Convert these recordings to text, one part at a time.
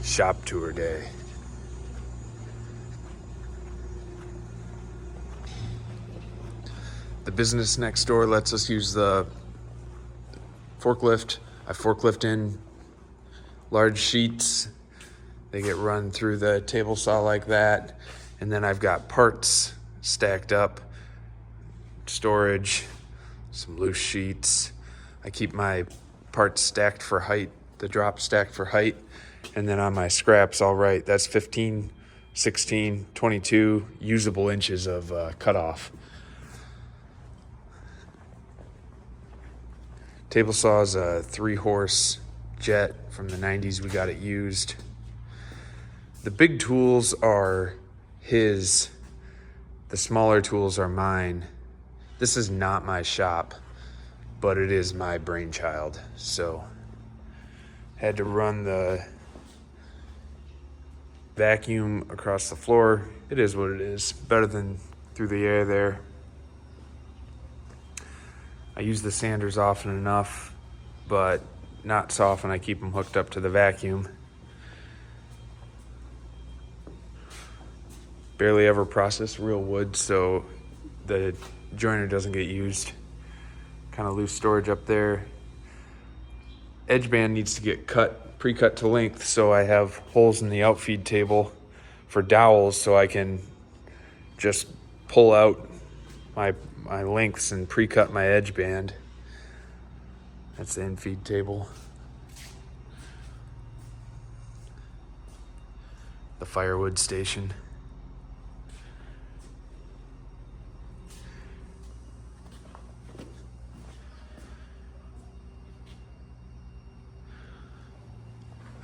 Shop tour day. The business next door lets us use the forklift. I forklift in large sheets. They get run through the table saw like that. And then I've got parts stacked up, storage, some loose sheets. I keep my parts stacked for height, the drop stacked for height. And then on my scraps, all right, that's 15, 16, 22 usable inches of cutoff. Table saw is a 3-horse jet from the 90s. We got it used. The big tools are his. The smaller tools are mine. This is not my shop, but it is my brainchild. So had to run the vacuum across the floor. It is what it is. Better than through the air there. I use the sanders often enough, but not so often I keep them hooked up to the vacuum. Barely ever process real wood, so the joiner doesn't get used. Kind of loose storage up there. Edge band needs to get pre-cut to length, so I have holes in the outfeed table for dowels, so I can just pull out my lengths and pre-cut my edge band. That's the infeed table. The firewood station.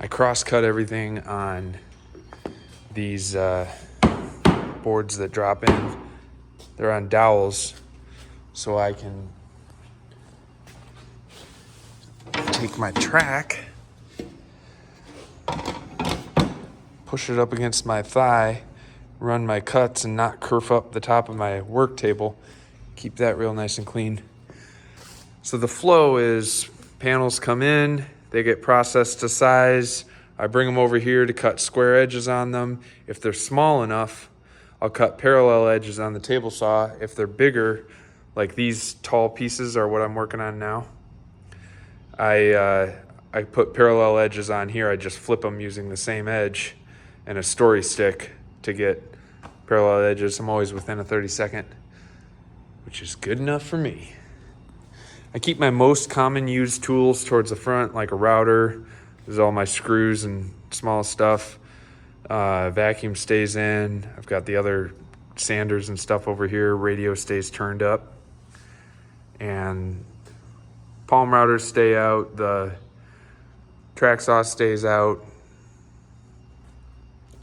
I cross-cut everything on these boards that drop in. They're on dowels, so I can take my track, push it up against my thigh, run my cuts and not kerf up the top of my work table. Keep that real nice and clean. So the flow is panels come in, they get processed to size. I bring them over here to cut square edges on them. If they're small enough, I'll cut parallel edges on the table saw. If they're bigger, like these tall pieces are what I'm working on now, I put parallel edges on here. I just flip them using the same edge and a story stick to get parallel edges. I'm always within a 32nd, which is good enough for me. I keep my most common used tools towards the front, like a router. There's all my screws and small stuff. Vacuum stays in. I've got the other sanders and stuff over here. Radio stays turned up. And palm routers stay out. The track saw stays out.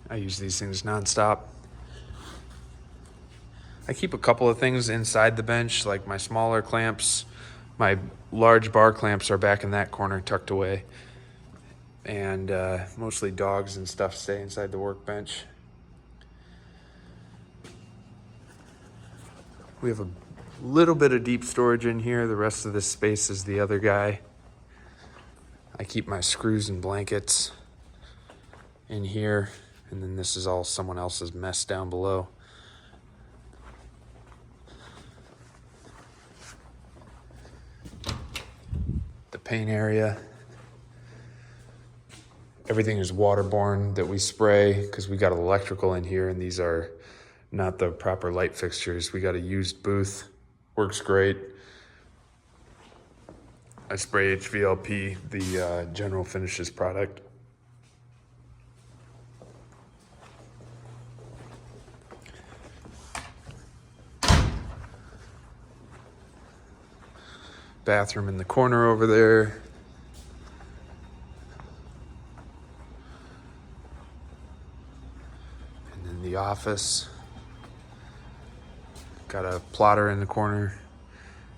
I use these things nonstop. I keep a couple of things inside the bench, like my smaller clamps. My large bar clamps are back in that corner, tucked away. And mostly dogs and stuff stay inside the workbench. We have a little bit of deep storage in here. The rest of this space is the other guy. I keep my screws and blankets in here. And then this is all someone else's mess down below. The paint area. Everything is waterborne that we spray because we got electrical in here, and these are not the proper light fixtures. We got a used booth. Works great. I spray HVLP, the General Finishes product. Bathroom in the corner over there. And then the office. Got a plotter in the corner.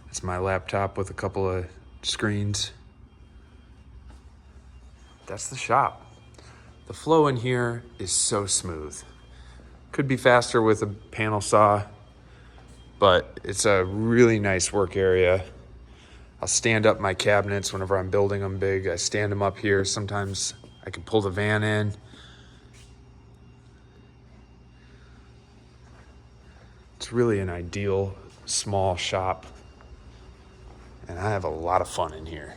It's my laptop with a couple of screens. That's the shop. The flow in here is so smooth. Could be faster with a panel saw, but it's a really nice work area. I'll stand up my cabinets whenever I'm building them big. I stand them up here. Sometimes I can pull the van in. It's really an ideal small shop, and I have a lot of fun in here.